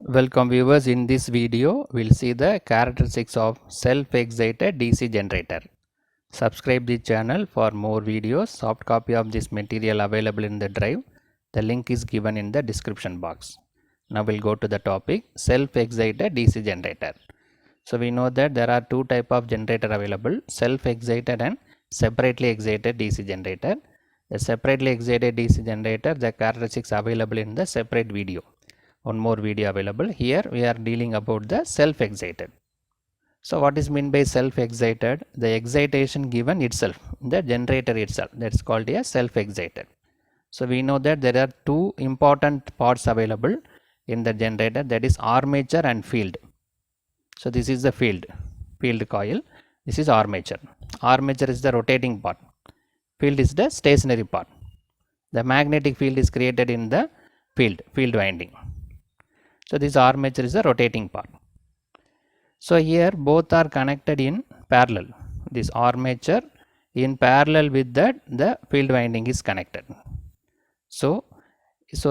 Welcome viewers, in this video we'll see the characteristics of self-excited DC generator. Subscribe the channel for more videos. Soft copy of this material available in the drive. The link is given in the description box. Now we'll go to the topic self-excited DC generator. So we know that there are two type of generator available, self-excited and separately excited DC generator. The separately excited DC generator, the characteristics available in the separate video. One more video available. Here we are dealing about the self-excited. So what is meant by self-excited? The excitation given itself, the generator itself, that's called a self-excited. So we know that there are two important parts available in the generator, that is armature and field. So this is the field coil, this is armature. Armature is the rotating part, field is the stationary part. The magnetic field is created in the field winding. So this armature is the rotating part. So here both are connected in parallel. This armature in parallel with that the field winding is connected. So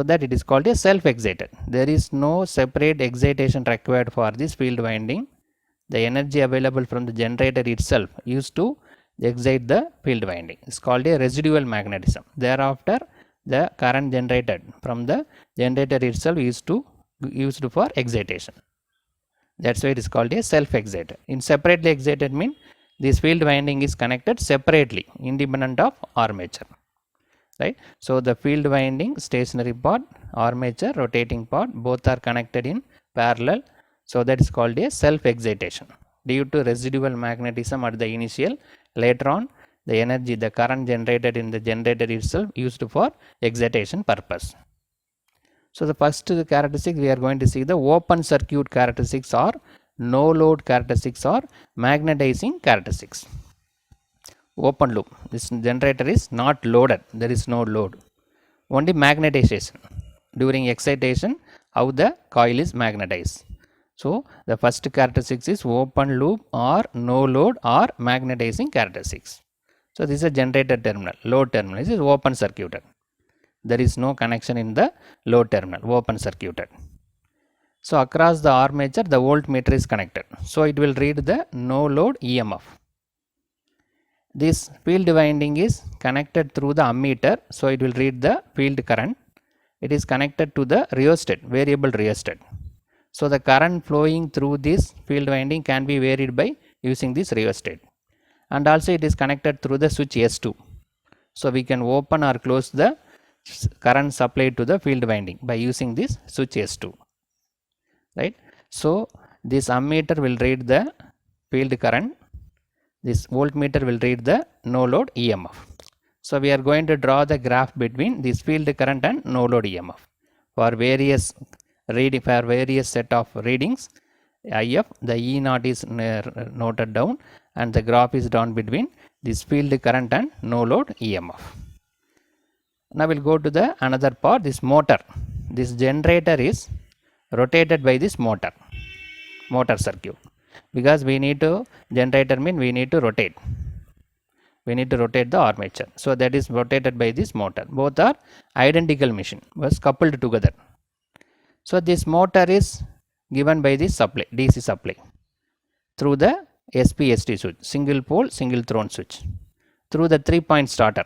that it is called a self-excited. There is no separate excitation required for this field winding. The energy available from the generator itself used to excite the field winding. It's called a residual magnetism. Thereafter the current generated from the generator itself used for excitation. That's why it is called a self-excited. In separately excited mean this field winding is connected separately, independent of armature. Right? So the field winding, stationary part, armature, rotating part, both are connected in parallel. So that is called a self-excitation. Due to residual magnetism at the initial, later on the energy, the current generated in the generator itself used for excitation purpose. So the first characteristic we are going to see the open circuit characteristics or no load characteristics or magnetizing characteristics. Open loop, this generator is not loaded, there is no load, only magnetization. During excitation, how the coil is magnetized. So the first characteristics is open loop or no load or magnetizing characteristics. So this is a generator terminal, load terminal, this is open circuited. There is no connection in the load terminal, open circuited. So across the armature the voltmeter is connected, so it will read the no load EMF. This field winding is connected through the ammeter, so it will read the field current. It is connected to the rheostat, variable rheostat. So the current flowing through this field winding can be varied by using this rheostat. And also it is connected through the switch S2. So we can open or close the current supplied to the field winding by using this switch S2. Right? So this ammeter will read the field current. This voltmeter will read the no load EMF. So we are going to draw the graph between this field current and no load EMF for various set of readings. IF, the E0 is noted down and the graph is drawn between this field current and no load EMF. Now we'll go to the another part, this motor. This generator is rotated by this motor circuit, because we need to generator mean we need to rotate the armature. So that is rotated by this motor. Both are identical machine, was coupled together. So this motor is given by this supply, DC supply, through the SPST switch, single pole single thrown switch, through the 3-point starter.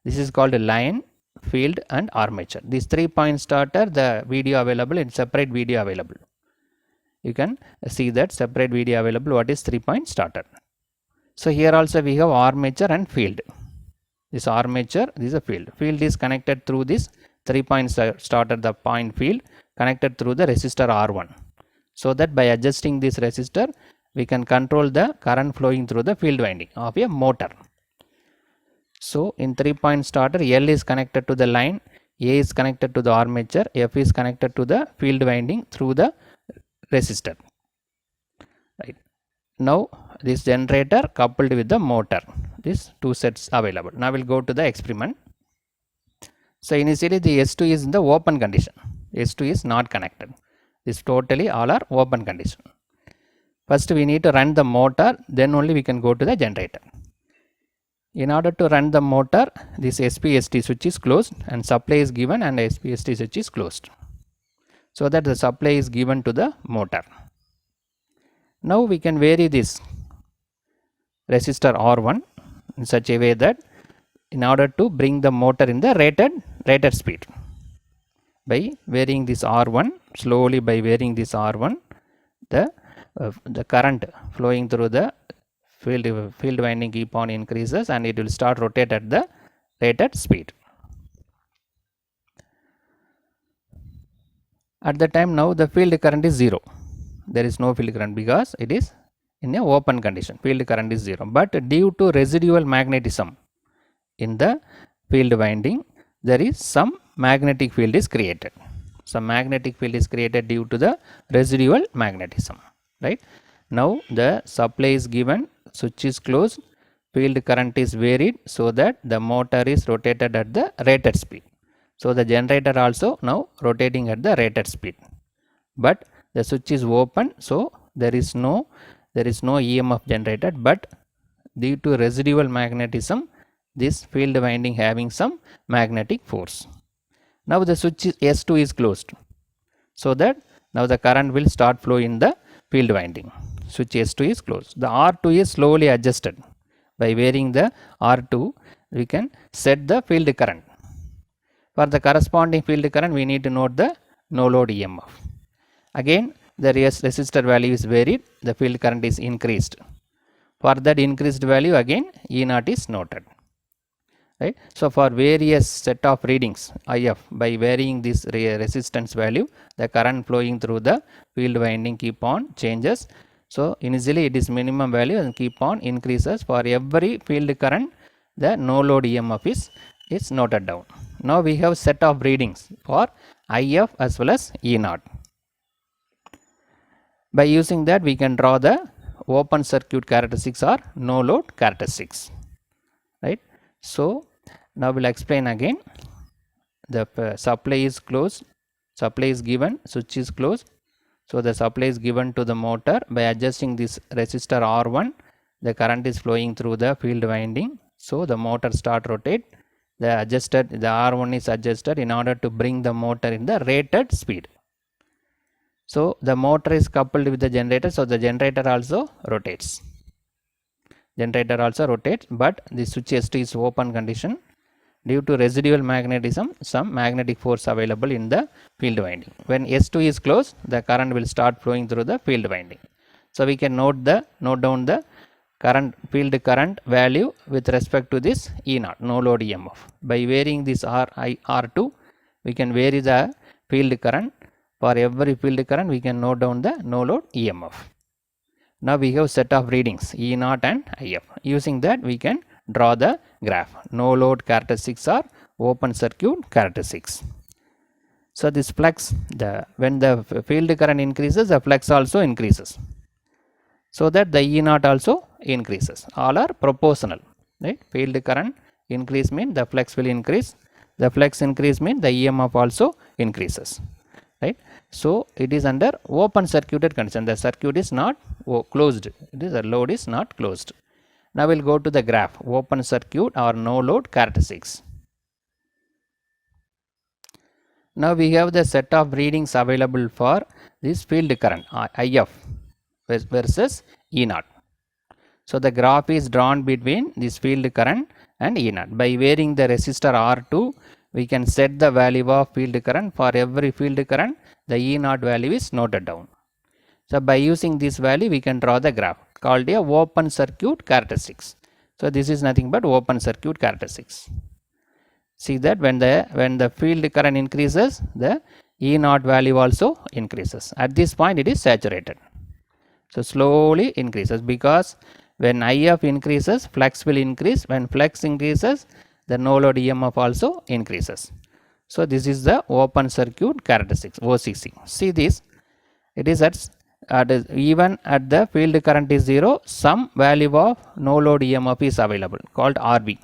This is called line, field and armature. This 3-point starter, the video available in separate video available. You can see that separate video available what is 3-point starter. So here also we have armature and field. This armature, this is a field. Field is connected through this 3-point starter, the point field connected through the resistor R1. So that by adjusting this resistor we can control the current flowing through the field winding of a motor. So in 3-point starter, L is connected to the line, A is connected to the armature, F is connected to the field winding through the resistor. Right. Now this generator coupled with the motor, these two sets available. Now we'll go to the experiment. So initially the S2 is in the open condition, S2 is not connected. This totally all are open condition. First we need to run the motor, then only we can go to the generator. In order to run the motor, this SPST switch is closed and supply is given and SPST switch is closed. so that the supply is given to the motor. Now we can vary this resistor R1 in such a way that in order to bring the motor in the rated speed. By varying this R1, slowly by varying this R1, the current flowing through the field winding keep on increases and it will start rotate at the rated speed. At the time now the field current is 0. There is no field current because it is in a open condition. Field current is 0. But due to residual magnetism in the field winding, there is some magnetic field is created. Some magnetic field is created due to the residual magnetism. Right? Now the supply is given, switch is closed, field current is varied so that the motor is rotated at the rated speed. So the generator also now rotating at the rated speed. But the switch is open, so there is no EMF generated, but due to residual magnetism, this field winding having some magnetic force. Now the switch S2 is closed, so that now the current will start flow in the field winding. Switch S2 is closed. The R2 is slowly adjusted. By varying the R2, we can set the field current. For the corresponding field current, we need to note the no load EMF. Again, the resistor value is varied, the field current is increased. For that increased value, again E0 is noted. Right? So for various set of readings IF, by varying this resistance value, the current flowing through the field winding keep on changes. So initially it is minimum value and keep on increases. For every field current, the no load EMF is noted down. Now we have set of readings for IF as well as E0. By using that, we can draw the open circuit characteristics or no load characteristics. Right? So now we'll explain again. The supply is closed, supply is given, switch is closed. So the supply is given to the motor. By adjusting this resistor R1, the current is flowing through the field winding. So the motor start rotate. The R1 is adjusted in order to bring the motor in the rated speed. So the motor is coupled with the generator, so the generator also rotates. But the switch S2 is open condition. Due to residual magnetism, some magnetic force available in the field winding. When S2 is closed, the current will start flowing through the field winding. So we can note down the field current value with respect to this E0, no load EMF. By varying this R2, we can vary the field current. For every field current, we can note down the no load EMF. Now we have set of readings E0 and IF. Using that, we can draw the graph. No load characteristics are open circuit characteristics. So this flux, when the field current increases, the flux also increases. So that the E0 also increases. All are proportional. Right? Field current increase means the flux will increase. The flux increase means the EMF also increases. Right? So it is under open circuited condition. The circuit is not closed. The load is not closed. Now we'll go to the graph, open circuit or no load characteristics. Now we have the set of readings available for this field current IF versus E0. So the graph is drawn between this field current and E0. By varying the resistor R2, we can set the value of field current. For every field current, the E0 value is noted down. So by using this value, we can draw the graph called a open circuit characteristics. So this is nothing but open circuit characteristics. See that when the field current increases, the E0 value also increases. At this point, it is saturated. So slowly increases, because when IF increases, flux will increase. When flux increases, the no load EMF also increases. So this is the open circuit characteristics, OCC. See this, it is even at the field current is 0, some value of no load EMF is available called RV.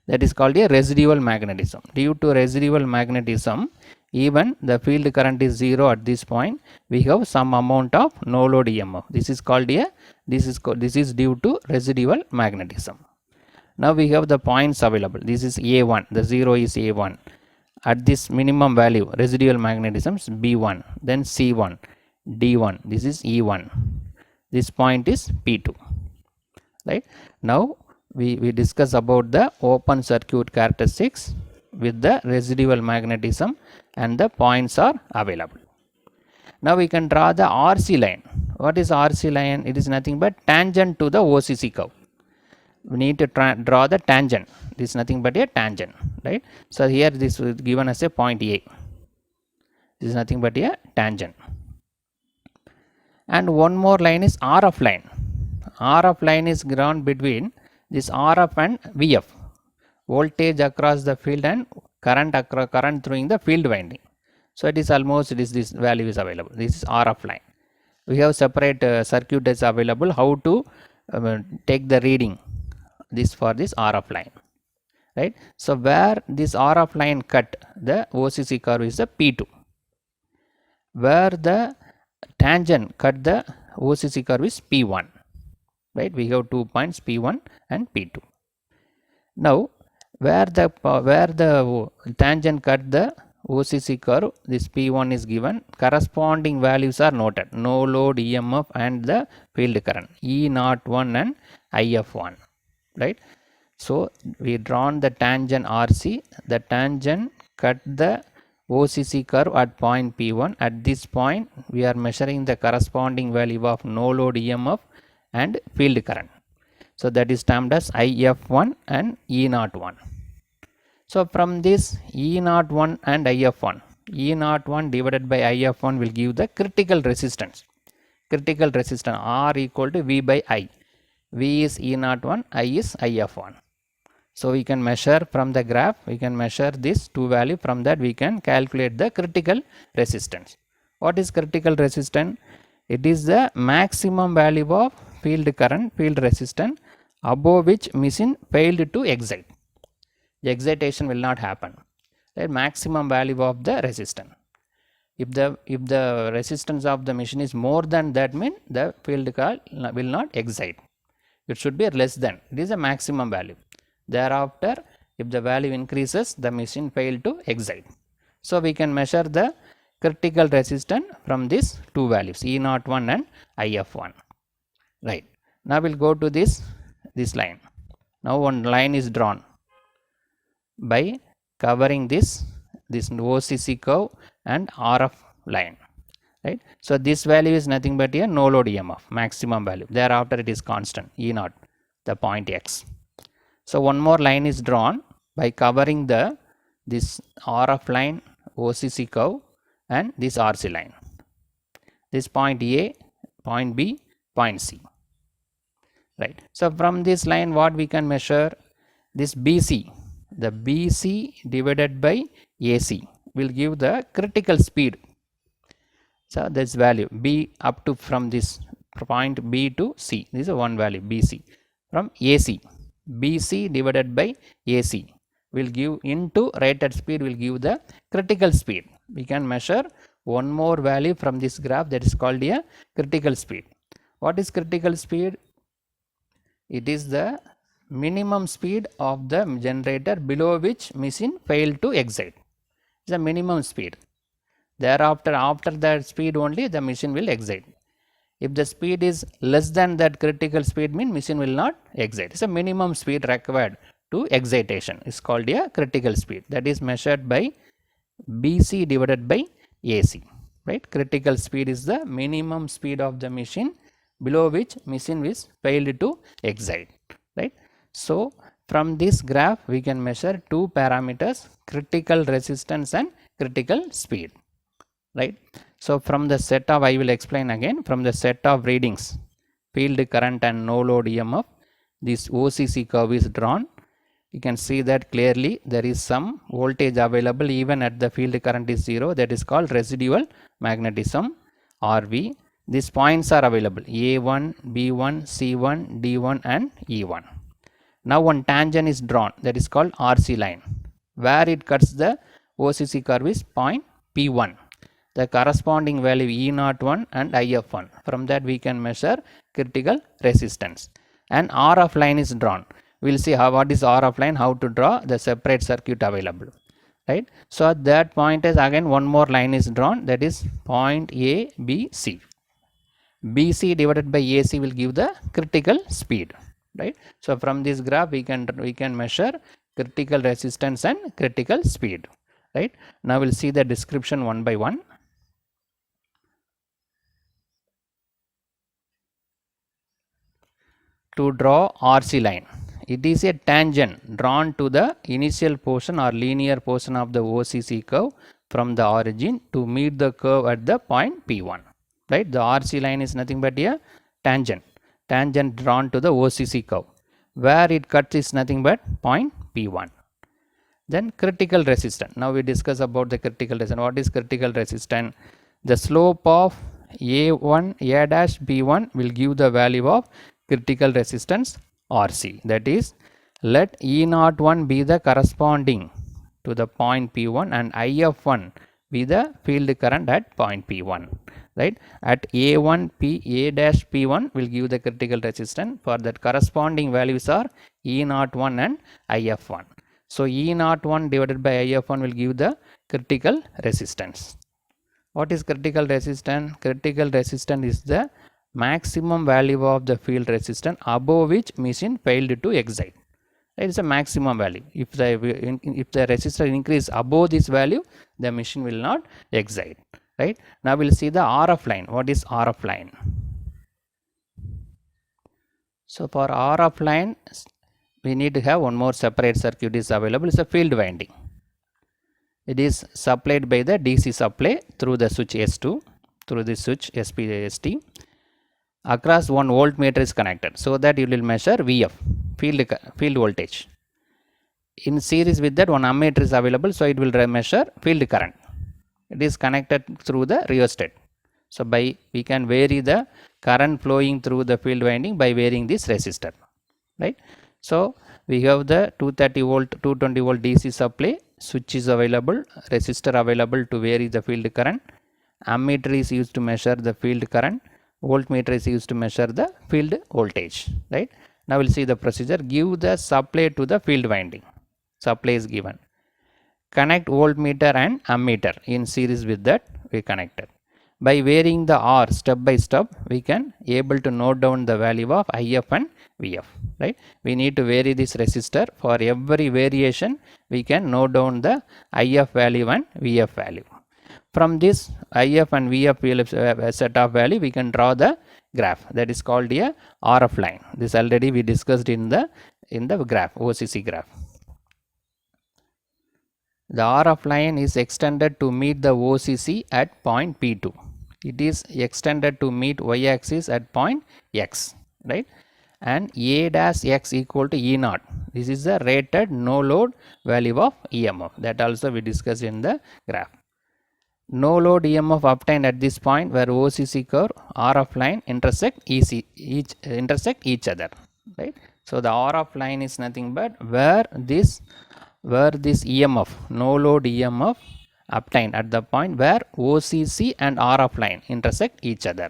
That is called a residual magnetism. Due to residual magnetism, even the field current is 0 at this point, we have some amount of no load EMF. This is due to residual magnetism. Now we have the points available. This is A1, the 0 is A1. at this minimum value residual magnetism is B1, then C1, D1, this is E1, this point is P2. Right. Now we discuss about the open circuit characteristics with the residual magnetism and the points are available. Now we can draw the RC line. What is RC line? It is nothing but tangent to the OCC curve. We need to draw the tangent. This is nothing but a tangent, right? So here this is given as a point A. This is nothing but a tangent. And one more line is RF line. RF line is drawn between this RF and VF, voltage across the field and current through the field winding. So it is almost this value is available. This is RF line. We have separate circuit is available how to take the reading this for this RF line, right? So where this RF line cut the OCC curve is the P2, where the tangent cut the OCC curve is P1, right? We have 2 points P1 and P2. Now where the tangent cut the OCC curve, this P1 is given, corresponding values are noted, no load EMF and the field current E01 and IF1, right? So we drawn the tangent RC, the tangent cut the OCC curve at point P1. At this point we are measuring the corresponding value of no load EMF and field current. So that is termed as IF1 and E01. So from this E01 and IF1, E01 divided by IF1 will give the critical resistance. Critical resistance R equal to V by I. V is E01, I is IF1. So we can measure from the graph, we can measure this two value. From that we can calculate the critical resistance. What is critical resistance? It is the maximum value of field current, field resistance above which machine failed to excite. The excitation will not happen. The maximum value of the resistance. If the resistance of the machine is more than that, mean the field coil will not excite. It should be less than. It is a maximum value. Thereafter, if the value increases, the machine fail to excite. So we can measure the critical resistance from these two values, E01 and IF1. Right. Now we'll go to this line. Now one line is drawn by covering this OCC curve and RF line, right? So this value is nothing but a no load EMF, maximum value. Thereafter it is constant E0, the point X. So one more line is drawn by covering this RF line, OCC curve and this RC line. This point A, point B, point C, right? So from this line what we can measure? This BC, the BC divided by AC will give the critical speed. So this value B up to from this point B to C, this is one value BC. From AC, BC divided by AC will give into rated speed will give the critical speed. We can measure one more value from this graph, that is called a critical speed. What is critical speed? It is the minimum speed of the generator below which machine failed to excite. It's a minimum speed. Thereafter, after that speed only the machine will excite. If the speed is less than that critical speed, mean machine will not excite. It's a minimum speed required to excitation. It's called a critical speed. That is measured by BC divided by AC. Right? Critical speed is the minimum speed of the machine below which machine is failed to excite. Right? So from this graph we can measure two parameters, critical resistance and critical speed, right? So from the set of, I will explain again, from the set of readings, field current and no load EMF, this OCC curve is drawn. You can see that clearly there is some voltage available even at the field current is 0, that is called residual magnetism RV. These points are available A1, B1, C1, D1 and E1. Now one tangent is drawn, that is called RC line. Where it cuts the OCC curve is point P1. The corresponding value E01 and IF1. From that we can measure critical resistance. And RF line is drawn. We will see what is RF line, how to draw the separate circuit available. right? So at that point is again one more line is drawn, that is point A, B, C. BC divided by AC will give the critical speed, right? So from this graph we can measure critical resistance and critical speed, right? Now we'll see the description one by one. To draw RC line, it is a tangent drawn to the initial portion or linear portion of the OCC curve from the origin to meet the curve at the point P1, right? The RC line is nothing but a tangent drawn to the OCC curve. Where it cuts is nothing but point P1. Then critical resistance. Now we discuss about the critical resistance. What is critical resistance? The slope of A1 A dash B1 will give the value of critical resistance RC. That is, let E01 be the corresponding to the point P1 and IF1 be the field current at point P1, right? At A1 P A dash P1 will give the critical resistance. For that corresponding values are E01 and IF1. So E01 divided by IF1 will give the critical resistance. What is critical resistance? Critical resistance is the maximum value of the field resistance above which machine failed to excite. It is a maximum value. If the resistor increase above this value, the machine will not excite, right? Now we'll see the RF line. What is RF line? So for RF line, we need to have one more separate circuit is available. It's a field winding. It is supplied by the DC supply through the switch S2, through the switch SPST. Across one voltmeter is connected, so that you will measure VF, field voltage. In series with that, one ammeter is available, so it will measure field current. It is connected through the rheostat. So we can vary the current flowing through the field winding by varying this resistor, right? So we have the 230 volt, 220 volt DC supply, switch is available, resistor available to vary the field current, ammeter is used to measure the field current, voltmeter is used to measure the field voltage, right? Now we'll see the procedure. Give the supply to the field winding. Supply is given. Connect voltmeter and ammeter in series with that we connected. By varying the R step by step, we can able to note down the value of IF and VF, right? We need to vary this resistor. For every variation, we can note down the IF value and VF value. From this IF and VF set of value, we can draw the graph that is called a RF line. This already we discussed in the graph, OCC graph. The RF line is extended to meet the OCC at point P2. It is extended to meet y-axis at point X, right? And A dash X equal to E0. This is the rated no load value of EMF. That also we discussed in the graph. No load EMF obtained at this point where OCC curve RF line intersect each other, right? So the RF line is nothing but where this EMF, no load EMF obtained at the point where OCC and RF line intersect each other,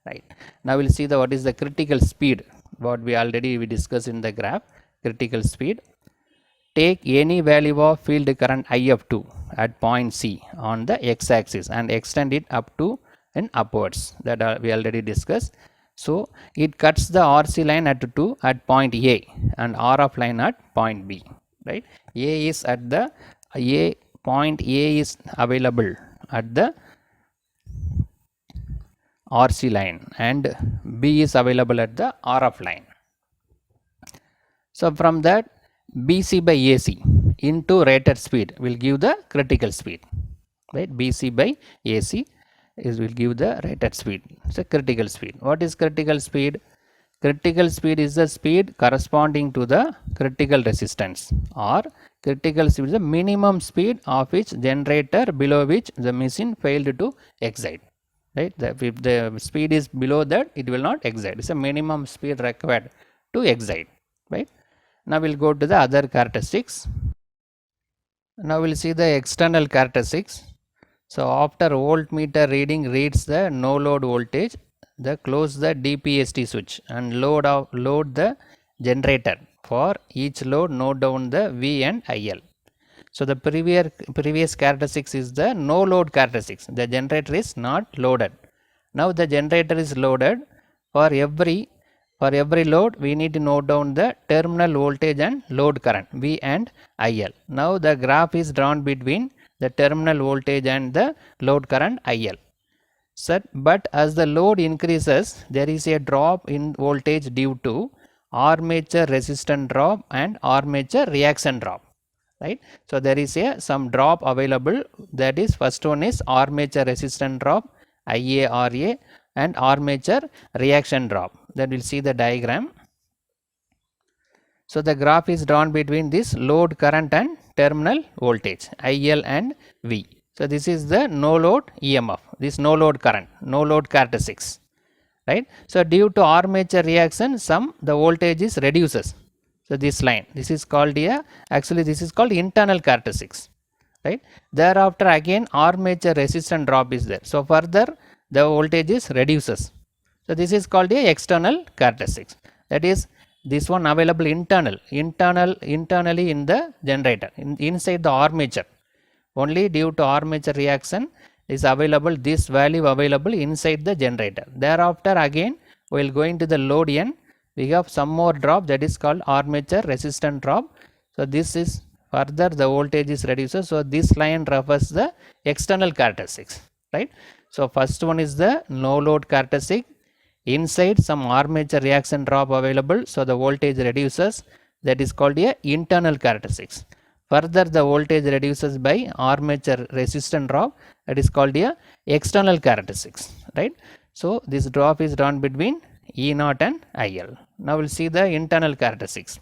right? Now we'll see what is the critical speed, what we discussed in the graph. Critical speed. Take any value of field current IF2 at point C on the x-axis and extend it up to and upwards, that we already discussed. So it cuts the RC line at 2 at point A and RF line at point B, right? A is at the point A is available at the RC line and B is available at the RF line. So from that, BC by AC into rated speed will give the critical speed, right? BC by AC will give the rated speed. So critical speed. What is critical speed? Critical speed is the speed corresponding to the critical resistance, or critical speed is the minimum speed of which generator below which the machine failed to excite, right? If the speed is below that, it will not excite. It's a minimum speed required to excite, right? Now we'll go to the other characteristics. Now we'll see the external characteristics. So after voltmeter reading reads the no load voltage, close the DPST switch and load the generator. For each load, note down the V and IL. So the previous characteristics is the no load characteristics. The generator is not loaded. Now the generator is loaded. For every load, we need to note down the terminal voltage and load current V and IL. Now the graph is drawn between the terminal voltage and the load current IL. But as the load increases, there is a drop in voltage due to armature resistance drop and armature reaction drop. Right. So there is some drop available. That is, first one is armature resistance drop IARA and armature reaction drop. Then we'll see the diagram. So the graph is drawn between this load current and terminal voltage IL and V. So this is the no load EMF, this no load current, no load characteristics, right. So due to armature reaction, the voltage is reduces. So this line, this is called this is called internal characteristics, right. Thereafter again armature resistance drop is there. So further the voltage is reduces. So this is called external characteristics. That is, this one available internally in the generator, inside the armature. Only due to armature reaction is available, this value available inside the generator. Thereafter again while going to the load N, we have some more drop, that is called armature resistance drop. So this is further the voltage is reduced. So this line refers the external characteristics, right. So first one is the no load characteristic. Inside some armature reaction drop available, so the voltage reduces, that is called internal characteristics. Further the voltage reduces by armature resistance drop, that is called external characteristics, right. So this drop is drawn between E0 and IL. Now we'll see the internal characteristics.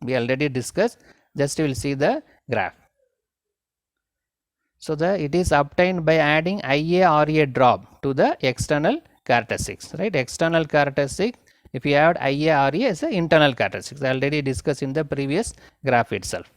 We already discussed, just we'll see the graph. So it is obtained by adding IARA drop to the external characteristics, right. External characteristic, if you add IARA as an internal characteristics, I already discussed in the previous graph itself,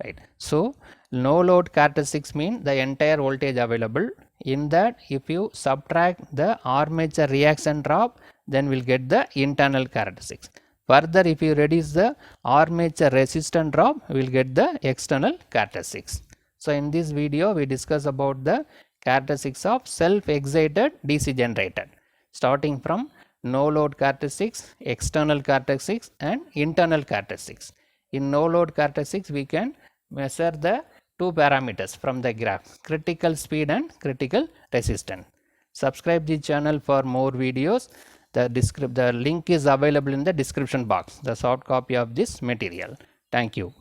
right. So no load characteristics mean the entire voltage available. In that, if you subtract the armature reaction drop, then we'll get the internal characteristics. Further, if you reduce the armature resistance drop, we'll get the external characteristics. So in this video, we discuss about the characteristics of self-excited DC generator, starting from no load characteristics, external characteristics and internal characteristics. In no load characteristics, we can measure the two parameters from the graph, critical speed and critical resistance. Subscribe the channel for more videos. The link is available in the description box, the soft copy of this material. Thank you.